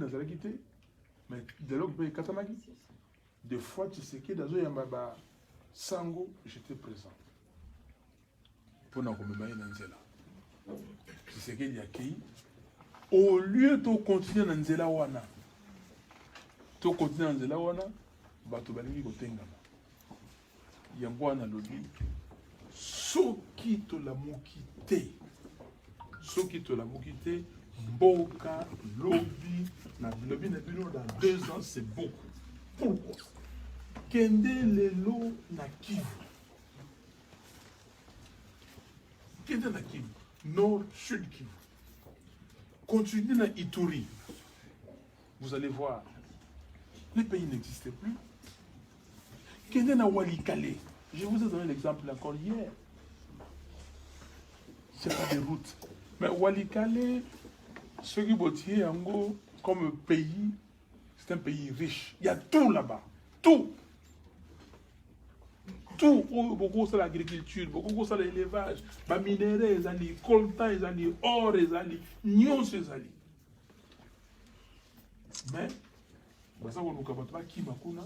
nazala quitté. Mais dès lors que Katamagi, des fois, tu sais que dans un yambaba sango, j'étais présent. Pour nous commémorer Nanzela. Tu sais qu'il y a qui, au lieu de continuer Nanzela wana, tu continues Nanzela wana, bato balingi kotengama. Yango wana lobi, soki to la mokite, soki to la mokite, mboka lobi na lobi na bino dans 2 ans c'est beaucoup. Pourquoi? Kende lelo na Kivu. Kende na Kivu. Nord, Sud Kivu. Continuez na Ituri. Vous allez voir, les pays n'existaient plus. Kende na Walikale. Je vous ai donné l'exemple encore hier. C'est pas des routes. Mais Walikale, ce qui est comme pays, c'est un pays riche. Il y a tout là-bas. Tout. Tout. Beaucoup c'est l'agriculture, beaucoup c'est l'élevage. Les minéraux, les coltan, les or, les nions, les mais, ça on ne peut pas qui makuna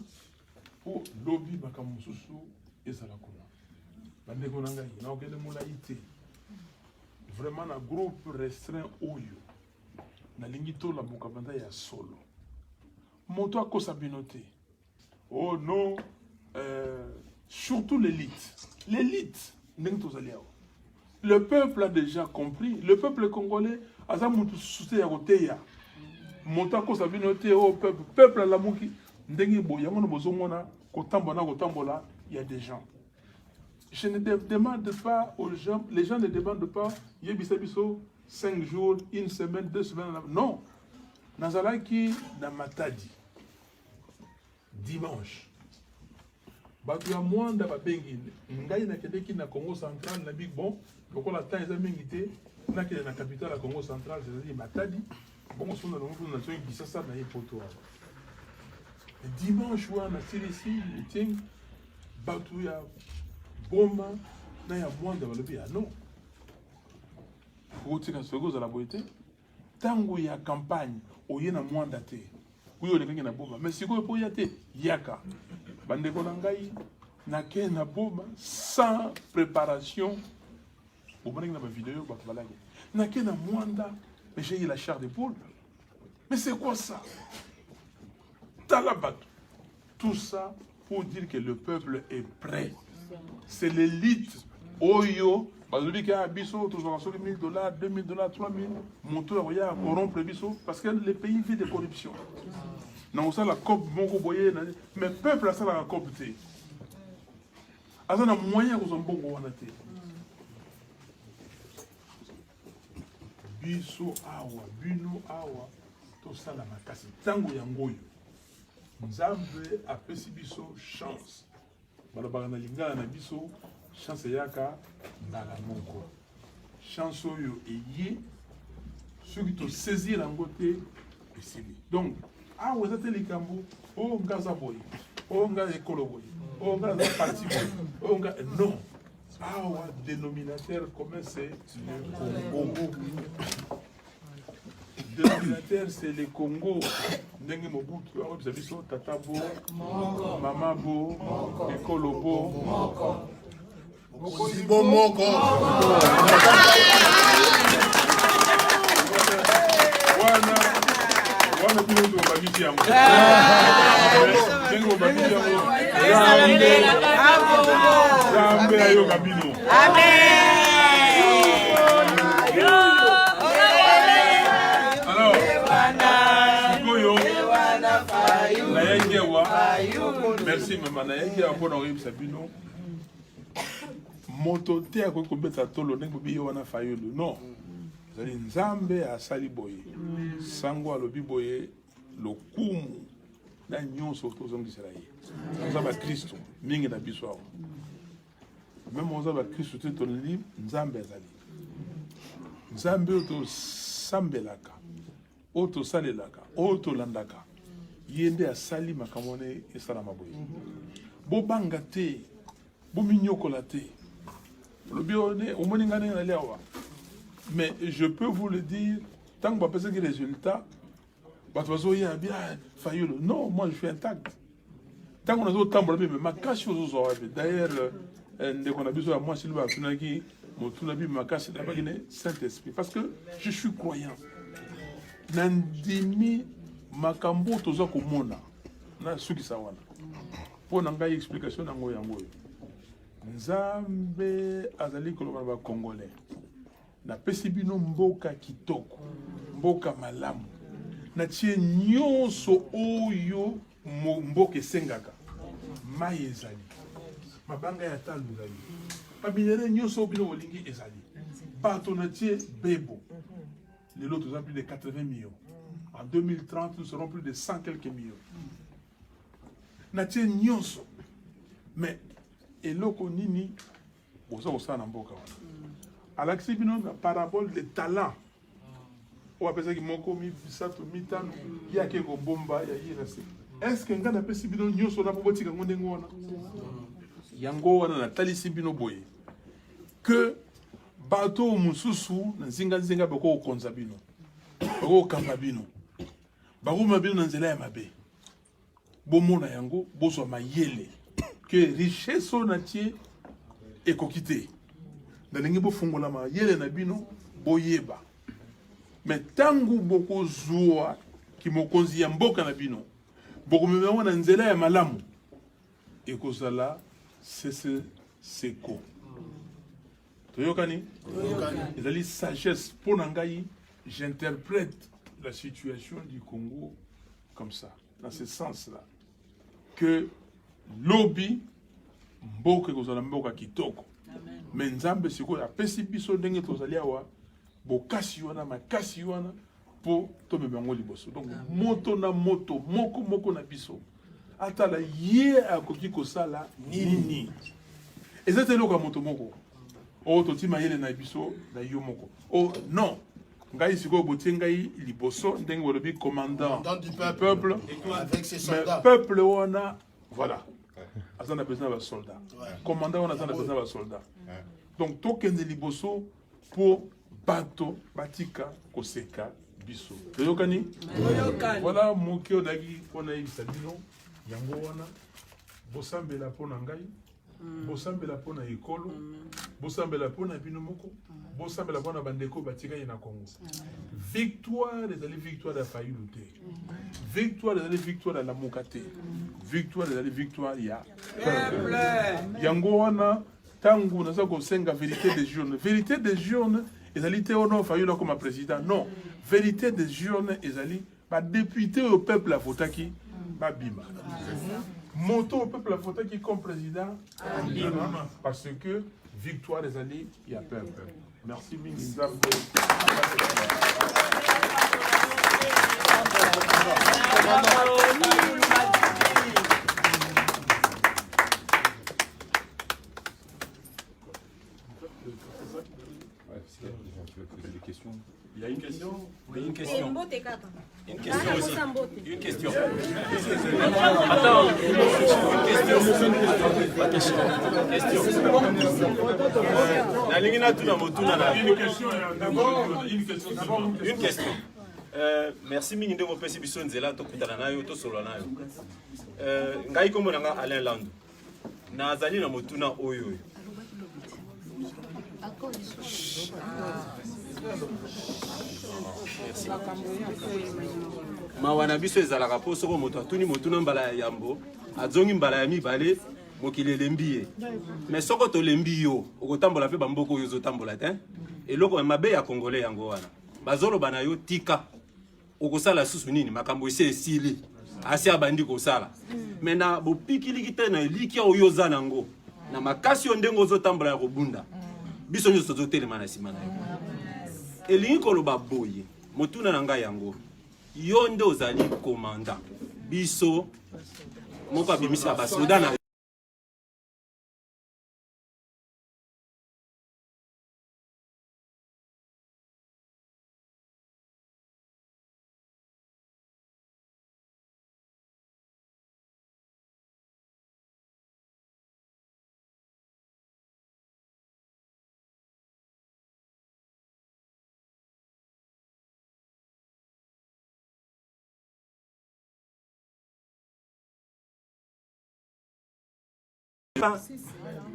pour lobby bakamususu et ça la kuna. Bande konanga na okende mulaité. Vraiment un groupe restreint oyo. Na lingito la mukabanda ya solo. Moto akosa binoté. Oh non, surtout l'élite. L'élite, le peuple a déjà compris. Le peuple congolais a ça mutu soutien ya koteya. Moto akosa binoté au peuple la muki ndengi boya ngono bozomona kotambola, il y a des gens. Je ne demande pas aux gens, les gens ne demandent pas, Yebisabiso, 5 jours, 1 semaine, 2 semaines. Non. Nazalaki na Matadi. Dimanche. Batu ya mwanda babengi. Ngai na kedeki na Congo central na big bon. Boko la temps ezamengité. Na kede na capitale la Congo central, c'est-à-dire Matadi. Bon, on a l'ongle na tsoyi bisasa na yepoto. Dimanche wana silisi, ting batu ya Boma, na ya mwanda balobi ah non. Faut que tu la beauté. Tango ya campagne, oye na mwanda te. Kuyo lekangi na Boma, mais siko po ya te yaka. Bande ko ngai na ke na Boma sans préparation. Au moment na ba vidéo ba balage. Na ke na mwanda, mais j'ai la chair de poule. Mais c'est quoi ça? Talabat. Tout ça pour dire que le peuple est prêt. C'est l'élite. Oyo, bazobiki a biso, tous ont $1 000, $2 000, $3 000. Monto ya corrompre biso parce que le pays vit de corruption. Non, ça la COP, mon boye, mais peuple a ça la COP. Azana moyen aux bon wanate. Biso awa, bino awa, tout ça la makasi. Tango yangoyo. Nzambe a pesi biso chance. Balabara na lingala na biso chance yaka mbala moko. Chance oyo eye ceux qui te saisir en côté esibi. Donc ah vous êtes les cambo oh ngaza boy oh ngaza ekolo boy oh ngaza parti boy oh ngaza non ah ouais dénominateur commun c'est le Congo. Dénominateur c'est le Congo. Ndenge Mobutu a observé tata bo mama bo ekolo bo moko moko wana bino ndo babiti yango ndenge babiti yango zambe ayo kabino amen. Merci maman nayengi apona oyi sabino moto te akoki kobeta tolo ndenge bobi wana fayolo non zali nzambe asali boye sango alobi boye lokumu na nyonso tozongisela ye oza bakristo mingi na biso awa meme oza bakristo te toleli nzambe azali nzambe oyo tosambelaka oyo tosalelaka oyo tolandaka ye nde asali makambo wana esalama boye bobanga te bominyokola te lobi omoni ngai ndenge nali awa mais je peux vous le dire tant que bapesaki résultat Non, moi je suis intact. Tant qu'on a d'autres temps, mais ma casse aux autres. D'ailleurs, dès qu'on a besoin de moi, c'est le Tunagi, mon Tunabi, ma casse, c'est la Saint-Esprit. Parce que je suis croyant. Nandimi, Makambo, Toza Komona. Na Suki Sawana. Pour n'engager explication dans le Yango. Nzambe azali koloba ba Congolais. Na pesibino mboka kitoko. Mboka malamu. Na tie nyonso oyo mboka esengaka. Mai ezali. Mabanga ya talu ezali. Babinere nyonso bino olingi ezali. Bato na tie bebo. Les lots ont plus de 80 millions. En 2030, nous serons plus de 100 quelques millions. Na tie nyonso. Mais eloko nini boza osana mboka wana. Alaxi bino na parabole de talent. O apesa ki moko mi bisato mitano ya ke ko bomba ya yirase. Est-ce que ngana pesi bino nyonso na bobotika ngonde ngona? Yango wana na talisi bino boye. Que bato mususu na zinga bako konza bino. Bako kamba bino. Bako mabino na nzela ya mabe. Bomona yango boso mayele. Que richesse na tie ekokite. Na lingi bo fungola mayele na bino boyeba. Mais tangu boko zuwa ki mokonzi ya mboka na bino. Boko memewa na nzela ya malamu. Ekozala sese seko. Toyokani? Ezali sagesse pour nangai, j'interprète la situation du Congo comme ça, dans ce sens-là. Que lobby mboka ekozala mboka kitoko. Mais nzambe siko ya pesi biso ndenge tozali awa bokasi wana makasi wana po to mebango liboso. Donc moto na moto moko na biso atala ye akoki kosala nini. Ezate loka moto moko. O toti mayele na biso na yo moko. Oh non. Ngai siko botie ngai liboso ndenge wolobi commandant du peuple avec ses soldats. Peuple wana voilà. Azana besoin de soldats. Commandant wana azana besoin de soldats. Donc tokende liboso pour bato batika koseka biso. Toyokani? Voilà moki odagi pona ibisabino yango wana bosambela pona ngai. Bosambela pona ekolo. Bosambela pona bino moko. Bosambela pona bandeko batika na Congo. Victoire ezali victoire ya fayuluté. Victoire ezali victoire la mokate. Victoire ezali victoire ya peuple. Yango wana tangu naza kosenga vérité des jeunes. Vérité des jeunes ezali te ono fayula comme président. Non, vérité des jeunes ezali ba député au peuple a votaki ba bima. Moto au peuple a votaki comme président parce que victoire ezali ya peuple. Merci mingi nzambe. Il y a une question. Oui, une question. Une question aussi. Une question. Attends. Une question. Merci Mininde Mopesi Bisonzela tokutana nayo to solo nayo. Ngai kombo nanga Alain Landou. Nazali na motuna oyo. Merci. Mawana biso ezalaka po soko moto atuni motuna mbala ya yambo azongi mbala ya mibale mokili lembiye. Mais soko to lembi yo okotambola pe bamboko oyo zotambola te. Eloko mabe ya congolais yango wana. Bazolo bana yo tika okosala susu nini makambo ese esili asi abandi kosala. Mais na bopikili kite na eliki oyo zanango na makasi ondengo zotambola ya kobunda. Biso nyo sozo telema na sima na yo. Elingi koloba boye motuna na ngai yango yo nde ozali commandant biso moko abimisa basoda na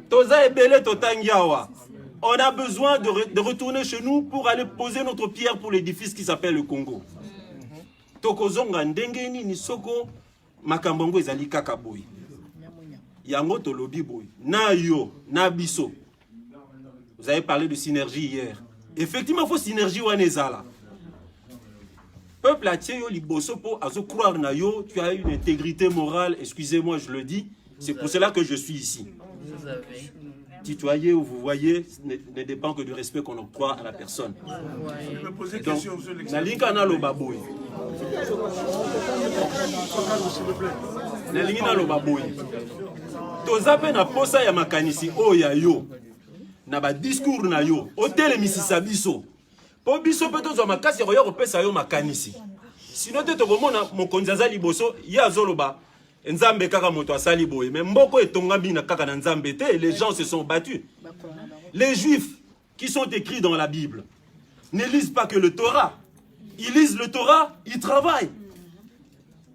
Toza ebele totangiawa. On a besoin de retourner chez nous pour aller poser notre pierre pour l'édifice qui s'appelle le Congo. Tokozonga ndengeni ni soko makambongo ezali kaka boy. Yango tolobi boy. Na yo, na biso. Vous avez parlé de synergie hier. Effectivement, il faut synergie wanezala. Peuple a yo liboso po azo croire na yo, tu as une intégrité morale, excusez-moi, je le dis. C'est pour cela que je suis ici. Vous avez. Tutoyer ou vous voyez ne dépend que du respect qu'on octroie à la personne. Je me posais Donc, question sur nalinga na lo baboy. Nalinga na lo baboy. Tozape na posa ya makanisi o ya yo. Na ba discours na yo. Hôtel misisa biso. Po biso pe tozo makasi ya kopesa yo makanisi. Sinon te tokomona mokonzi azali boso ya zoloba. Nzambe kaka moto asali boye, mais mboko etongami na kaka na nzambe te, les gens se sont battus. Les juifs qui sont écrits dans la Bible ne lisent pas que le Torah. Ils lisent le Torah, ils travaillent.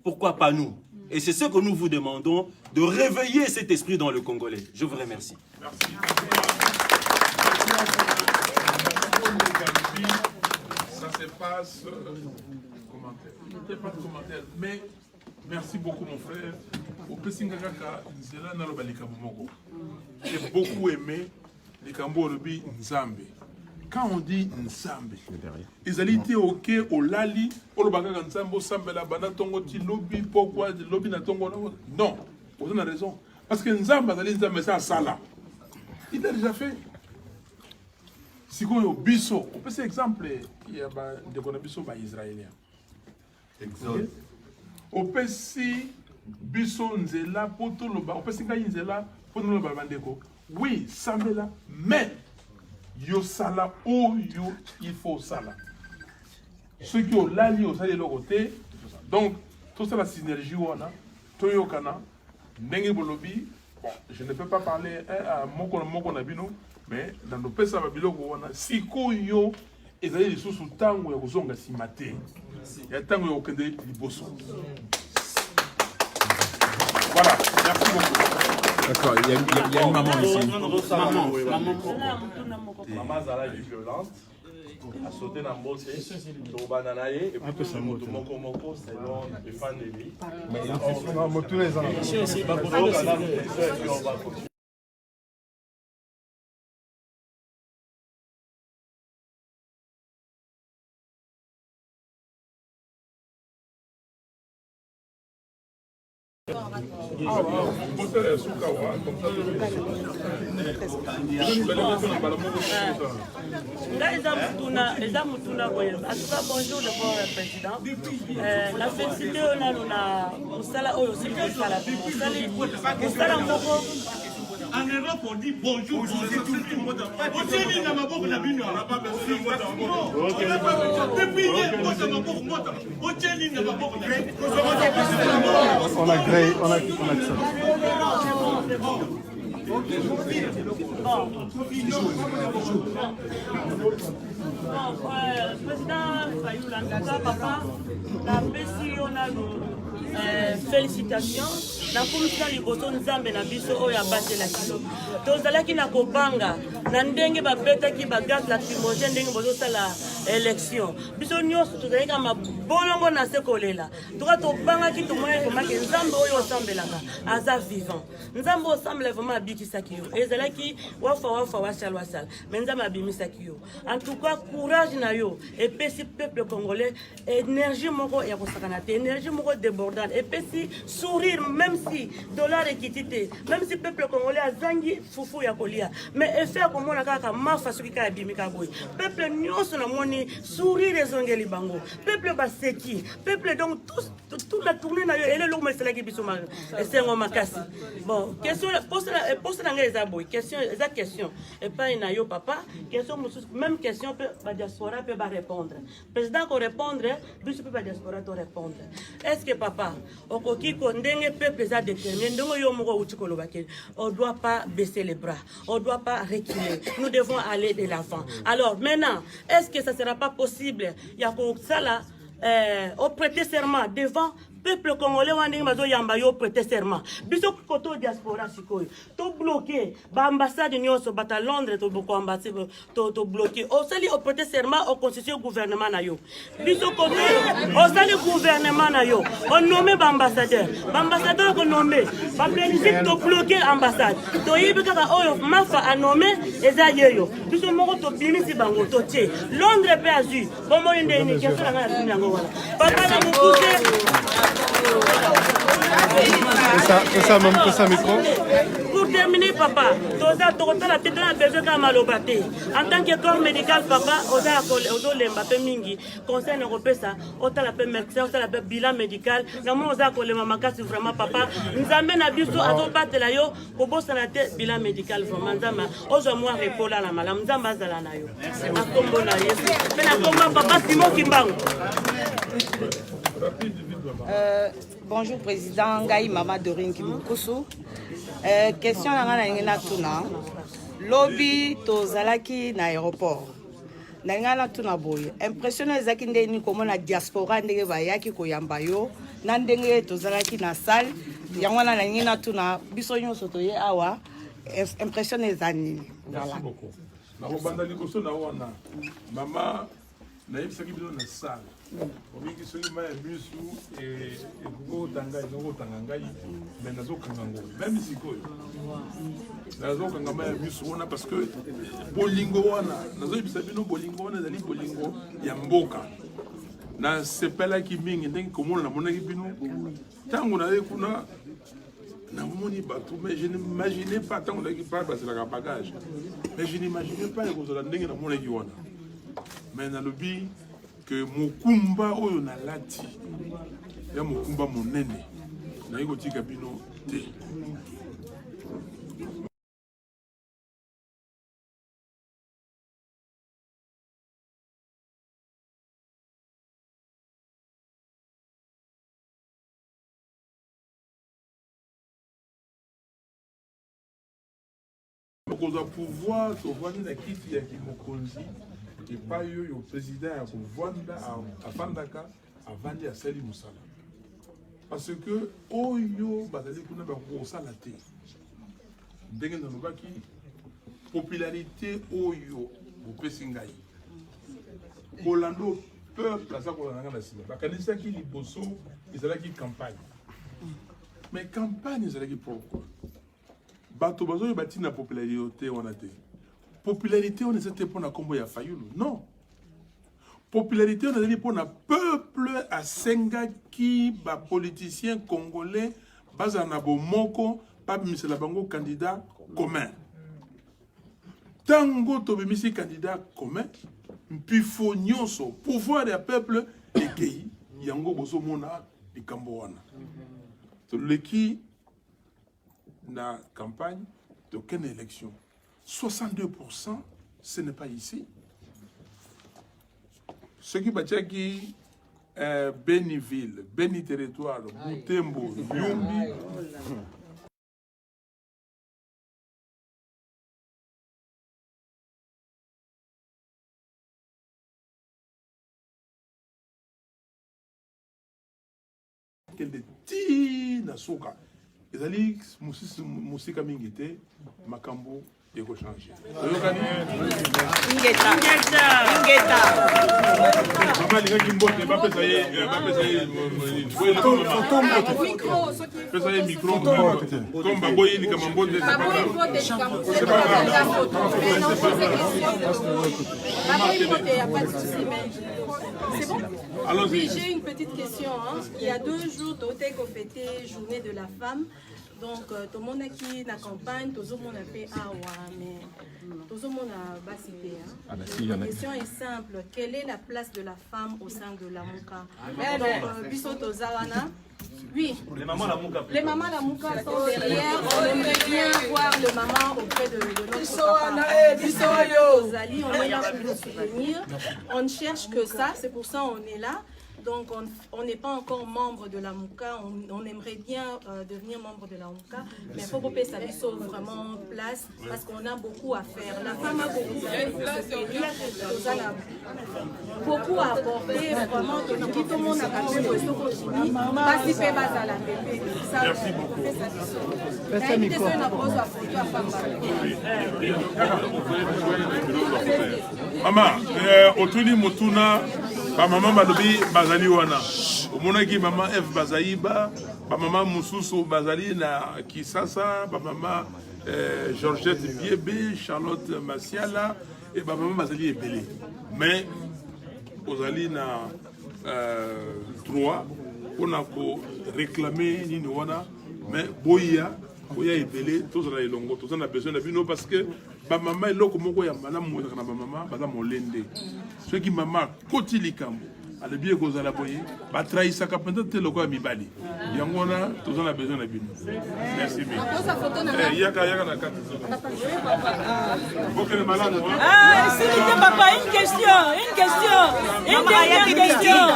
Pourquoi pas nous? Et c'est ce que nous vous demandons, de réveiller cet esprit dans le Congolais. Je vous remercie. Merci. Ça se passe. Commentaire. Peut-être pas de commentaire, mais. Merci beaucoup mon frère. J'ai beaucoup aimé les Camborobi Nzambe. Quand on dit Nzambe, ils allaient été ok au lali, au Lobanga Nzambo, Sambe la bana tongo ti lobby, pourquoi lobby na tongo non, vous avez raison. Parce que Nzambe allait Nzambe ça sala. Il a déjà fait. Si on est biso, on peut cet exemple, il y a des biso par Israéliens. Exode. Opesi biso nzela poto loba opesi ngai nzela poto loba bandeko oui sambela mais yo sala o yo il faut sala ceux qui ont lali au sala de côté donc tout ça la synergie wana toyo kana ndenge bolobi bon je ne peux pas parler à moko na bino mais dans le pesa babiloko wana sikoyo ezali lisusu tango ya kozonga simate ya tango ya okende liboso. Voilà, merci beaucoup. D'accord, il y a une maman ici. Maman Zala est violente, a sauté dans le bossé, au bananaye, et puis tout le monde, moko, selon les fans de lui. Non, tous les ans. Bonjour le bon président. La félicité on a aussi en Europe, on dit bonjour, bonjour, tout le monde. Depuis on a créé, on a président Fayoula, papa, la PCO, on a félicitations. Na kumisa liboso nzambe na biso oyo abatelaki tozalaki na kobanga na ndenge babetaki bagaz lacrymogène ndenge bozosala élection biso nyonso tozalaki kama bolongo na se kolela toka tobangaki tomoni komaki nzambe oyo osambelaka aza vivant nzambe osambela vraiment abikisaki yo ezalaki wafa wasala mais nzambe abimisaki yo en tout cas courage na yo epesi peuple congolais énergie moko ya kosakana te énergie moko débordante epesi sourire même si dollar ekitite même si peuple congolais azangi fufu ya kolia mais effet komona kaka mafa soki ka bimika boy peuple nyonso na moni sourire ezongeli bango peuple baseki peuple donc toute la tournée na yo ele lo mesela ki biso ma esengo makasi bon question poste na ngeza boy question eza question et pas na yo papa question même question peut ba diaspora peut ba répondre président ko répondre biso peut ba diaspora to répondre est-ce que papa okoki ko ndenge peuple za déterminé ndenge yo moko uti ko lobake on doit pas baisser les bras on doit pas reculer nous devons aller de l'avant alors maintenant est-ce que ça sera pas possible ya ko sala au prêter serment devant peuple congolais wandenge bazo yamba yo prêter serment biso koto diaspora sikoyo to bloqué ba ambassade nyonso bata Londres to boko ambassade to bloqué o sali o prêter serment au constitution gouvernement na yo biso koto o sali gouvernement na yo on nommé ba ambassadeur ko nommé ba bénéfice to bloqué ambassade to yibi kaka oyo mafa a nommé eza yeyo biso moko to bimisi bango to tie Londres pe azu bomo yende ni keso na ngana tunyango wala papa na mukuse ça micro. Pour terminer, papa, toza tokotala tete na besoin ka malobate. En tant que corps médical, papa, oza ozo lemba pe mingi. Conseil européen, otala pe médecin, otala pe bilan médical. Na mo oza ko lema makasi vraiment papa. Nzambe na biso azo batela yo ko bosa na te bilan médical vraiment nzamba. Ozo moi repola la mala nzamba zala na yo. Akombo na Yesu. Pe na komba papa Simon Kimbangu. Bonjour Président, Ngai Mama Dorine Kimukusu. Question na ngana tuna. Lobby to zalaki na aéroport. Na ngana tuna boy. Impression ezaki ndeni komo na diaspora ndenge bayaki koyamba yo. Na ndenge to zalaki na salle. Yango na ngana tuna biso nyonso to ye awa. Impression ezani. Voilà. Merci beaucoup. Na kobanda likoso na wana. Mama na yebisaki bino na salle. Omingi soki ma bisu ekokotanga ezokotanga ngai me nazokanga ngo même sikoyo nazokanga ma bisu wana parce que bolingo wana nazoyebisa bino bolingo wana ezali bolingo ya mboka nasepelaki mingi ndenge komona namonaki bino ntango naye kuna namoni bato mais je n'imaginais pas ntango nayaki pa bazelaka bagage mais je n'imaginais pas ekozala ndenge namonaki wana mais nalobi que mokumba oyo na lati ya mokumba monene na yiko tika bino te okoza pouvoir tovandi na kiti ya kimokonzi epai oyo président ya kovanda afandaka avandi asali mosala parce que oyo bazali kuna bakosala te ndenge nalobaki popularité oyo bopesi ngai kolando peuple aza kolanda na nsima bakanisaki liboso ezalaki campagne mais campagne ezalaki pourquoi bato bazoyeba ntina popularité wana te popularité on était pour na kombo ya Fayulu non popularité on était pour na peuple à sengaki ba politicien congolais bazana bomoko pa bimisela bango candidat commun tango to bimisi candidat commun puis fo nyonso pouvoir ya peuple ekei yango bozo mona likambo wana to leki na campagne d'aucune élection 62%, ce n'est pas ici. Ce qui bâtit qui Béniville, Béni Territoire, Boutembo, Yumbi. Quel de Tina Soka. Les alliés, Moussika Mingite, Makambo. Il faut changer. Ingeta. Maman, les gens qui me pas ça y est, micro. Comme Baboy, il est c'est pas grave. Oui, j'ai une petite question. Il y a 2 jours, Toté a fêté Journée de la femme. Donc, tout le monde qui na campagne, tout le monde a fait mais tout le monde a bassité. La question est simple. Quelle est la place de la femme au sein de la Mouka? Donc, Bisoto Zawana. Oui. Les mamans la Mouka sont derrière. On aimerait bien voir le maman auprès de notre papa. On est là pour nous soutenir. On ne cherche que ça. C'est pour ça qu'on est là. Donc, on n'est pas encore membre de la MOUCA. On aimerait bien devenir membre de la MOUCA. Mais il faut que ça soit vraiment place parce qu'on a beaucoup à faire. La femme a beaucoup fait pour ce pays. Beaucoup à apporter. Vraiment, tout le monde a caché le Sokotini. Merci beaucoup. Maman, Otuni Motuna, maman Balobi Bazali wana. Omonaki maman F Bazaïba, maman Moussousou Bazali na Kisasa, maman Georgette Biebe, Charlotte Massiala et maman Bazali Ebele. Mais Ozali na droit on a réclamé nini wana, mais Boya Ebele, tous on a longo, tous on a besoin de bino parce que ba maman eloko moko ya maman mo na maman baza molende. Ceux qui maman koti likambo ale bien kozala boye ba trahisaka peut-être te loko ya mibali. Yango na tous on a besoin de bino. Merci bien. Yaka na kati. OK le malade. Ah, s'il te plaît papa, une question. Une dernière question.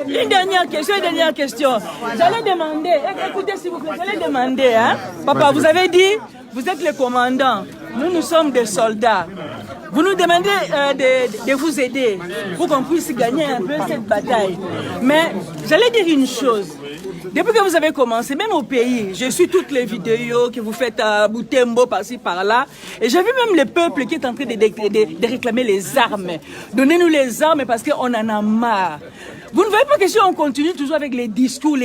Une dernière question. J'allais demander, écoutez s'il vous plaît, j'allais demander, hein. Papa, vous avez dit, vous êtes le commandant, nous sommes des soldats. Vous nous demandez de vous aider pour qu'on puisse gagner un peu cette bataille. Mais j'allais dire une chose. Depuis que vous avez commencé, même au pays, j'ai su toutes les vidéos que vous faites à Boutembo, par-ci, par-là. Et j'ai vu même le peuple qui est en train de réclamer les armes. Donnez-nous les armes parce qu'on en a marre. Vous ne voyez pas que si on continue toujours avec les discours,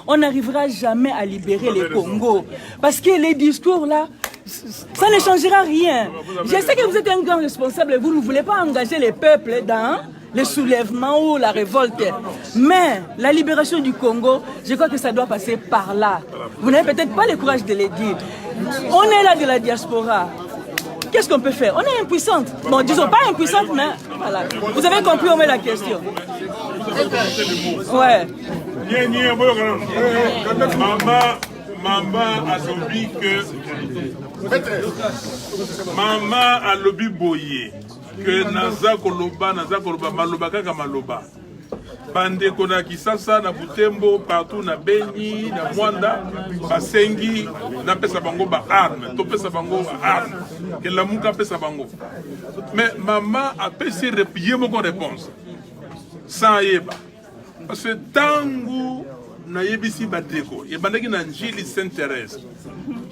on n'arrivera jamais à libérer le Congo. Parce que les discours là, ça ne changera rien. Je sais que vous êtes un grand responsable et vous ne voulez pas engager les peuples dans le soulèvement ou la révolte. Mais la libération du Congo, je crois que ça doit passer par là. Vous n'avez peut-être pas le courage de le dire. On est là de la diaspora. Qu'est-ce qu'on peut faire? On est impuissante. Bon, disons pas impuissante, mais voilà. Vous avez compris au moins la question. Ouais. Maman a lobby que maman a lobby boyé que naza koloba maloba kaka maloba bande kona Kisasa na Butembo partout na Beni na Mwanda basengi na pesa bango ba arme to pesa bango ba arme que la muka pesa bango mais maman a pesi repier mon réponse sans yeba parce que tangu na yebisi bateko et bandaki na njili Sainte-Thérèse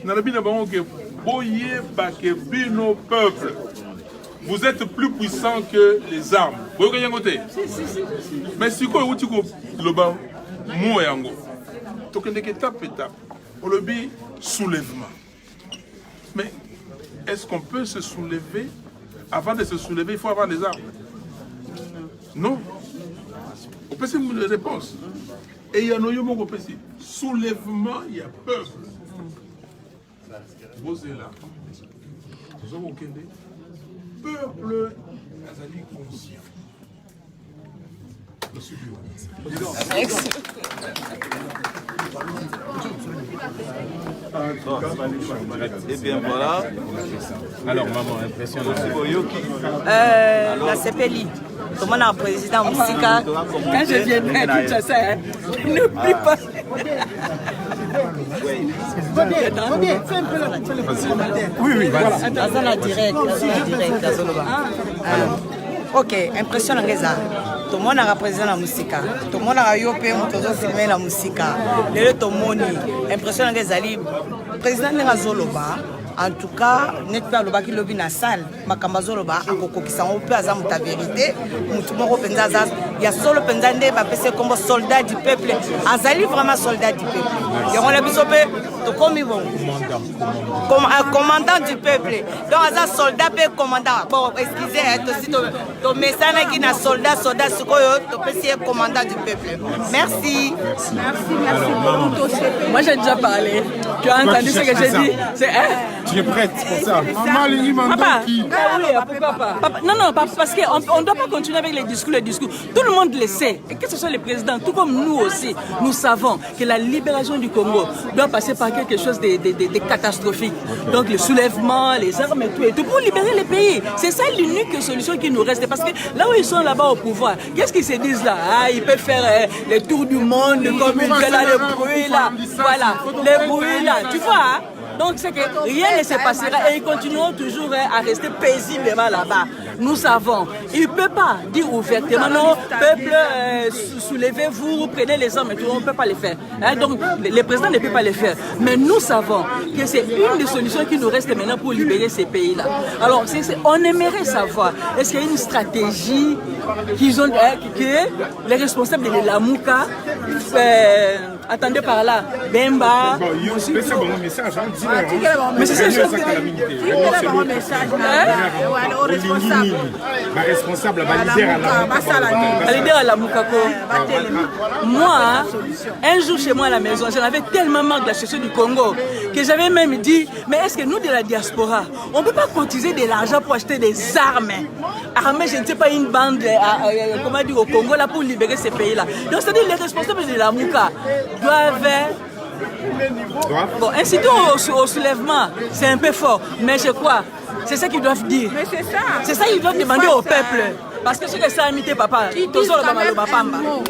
na rabina bango que boye ba que bino peuple vous êtes plus puissant que les armes. Vous voyez côté. Mais si quoi vous dites le bas mo yango. Donc on est étape. On le dit soulèvement. Mais est-ce qu'on peut se soulever? Avant de se soulever, il faut avoir les armes. Non. On peut une réponse. Et il y a un autre peut soulèvement, il y a peuple. Vous êtes là. Vous avez aucun idée. Peuple azali conscient. Et bien voilà. Alors maman, impressionnant. La CPLI. Comment on a président Moussika? Quand je viens à Kinshasa, n'oublie pas. Oui, voilà. Dans la direct. Ok, impression ngeza. Tout le monde a président la musique. Tout le monde a yopé motozo filmer la musique. Le to moni. Impression ngeza li président ngazoloba. En tout cas, net pas le baki lobby na salle. Makambazoloba akoko kisango pe aza muta vérité. Mutu moko penza za ya solo penza nde ba pese comme soldat du peuple. Azali vraiment soldat du peuple. Et on l'a bisope to komi bon. Commandant du peuple. Donc aza soldat pe commandant. Bon, excusez to messana qui na soldat sikoyo to pese commandant du peuple. Merci. Moi j'ai déjà parlé. Tu as entendu ce que j'ai dit? C'est tu es prête pour ça? Maman, papa, oui, pourquoi pas? Papa, non, parce qu'on ne doit pas continuer avec les discours. Tout le le monde le sait, et que ce soit le président, tout comme nous aussi, nous savons que la libération du Congo doit passer par quelque chose de catastrophique. Donc le soulèvement, les armes et tout, pour libérer les pays. C'est ça l'unique solution qui nous reste. Parce que là où ils sont là-bas au pouvoir, qu'est-ce qu'ils se disent là? Ah, ils peuvent faire les tours du monde, comme ils veulent, le bruit là. Voilà, les bruits là, tu vois, hein? Donc c'est que rien ne se passera et ils continueront toujours à rester paisiblement là-bas. Nous savons, il ne peut pas dire ouvertement, non, peuple, soulevez-vous, prenez les armes et tout, on ne peut pas le faire. Hein? Donc le président ne peut pas le faire. Mais nous savons que c'est une des solutions qui nous reste maintenant pour libérer ces pays-là. Alors on aimerait savoir, est-ce qu'il y a une stratégie qu'ils ont, que les responsables de la Mouka, attendez par là, Bemba, mais c'est ça, responsable, leader à la Moukako. Moi, un jour chez moi à la maison, j'en avais tellement marre de la situation du Congo que j'avais même dit, mais est-ce que nous de la diaspora, on ne peut pas cotiser de l'argent pour acheter des armes? Armées, je ne sais pas, une bande comment dire, au Congo là, pour libérer ces pays-là. Donc c'est-à-dire les responsables de la Mouka doivent... Bon, inciter au soulèvement, c'est un peu fort, mais je crois, c'est ça qu'ils doivent dire. Mais c'est ça. C'est ça qu'ils doivent demander au peuple. Parce que c'est que ça a imité papa. Ils disent quand même un mot.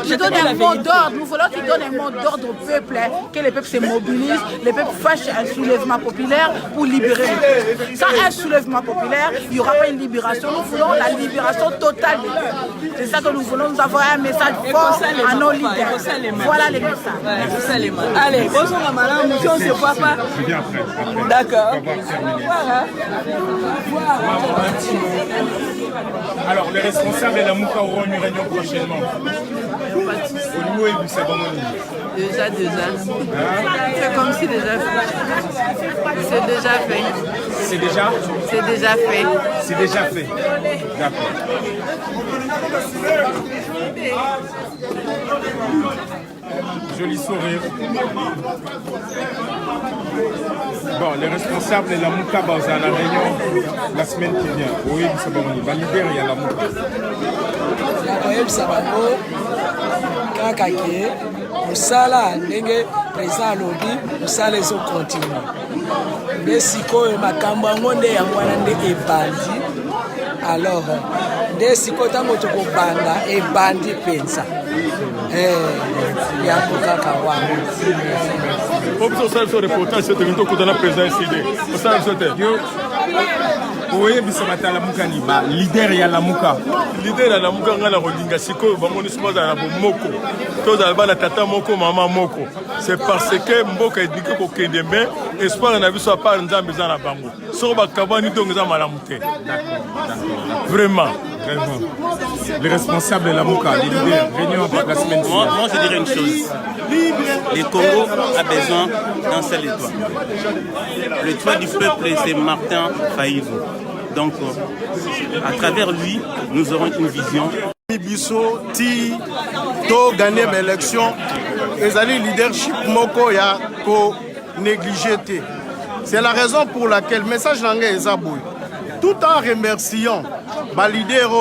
Ils donnent un mot d'ordre. Nous voulons qu'ils donnent un mot d'ordre au peuple, que le peuple se mobilise, le peuple fasse un soulèvement populaire pour libérer le peuple. Sans un soulèvement populaire, il n'y aura pas une libération. Nous voulons la libération totale du peuple. C'est ça que nous voulons. Nous avons un message fort à nos leaders. Voilà les messages. Allez, bonjour madame, si on ne se voit pas. D'accord. Alors, les responsables de la Mouka auront une réunion prochainement. Au niveau du Sabamoni. Déjà. C'est comme si déjà fait. C'est déjà fait. C'est déjà? C'est déjà fait. C'est déjà fait. D'accord. Joli sourire. Bon, les responsables de la Mouka vont à la réunion la semaine qui vient. Oui, c'est bon, il va libérer la Mouka. Musala ndenge président alobi musala ezo continue nde sikoyo makambo yango nde yango wana nde ebandi alors nde sikoyo ntango tokobanda ebandi mpenza yango kaka wana obiso osala biso reportage so tolingi tokutana président eside osala biso te oyebisa bato ya lamuka ni ba lider ya lamuka lider ya lamuka ngai na kolinga sikoyo bango nyonso bazala na bomoko tozala bana tata moko mama moko c'est parce que mboka ediki kokende me espoir na biso apart nzambe eza na bango soko bakabwani ntongo eza malamu te vraiment. Les responsables de la Mouka, les leaders, réunion la semaine moi je dirais une chose. Le Congo a besoin d'un seul étoile. Le toit du peuple, c'est Martin Fayulu. Donc, à travers lui, nous aurons une vision. Biso ti to gagner l'élection, les alliés leadership moko ya ko négligé. C'est la raison pour laquelle le message langé est aboué. Tout en remerciant les leaders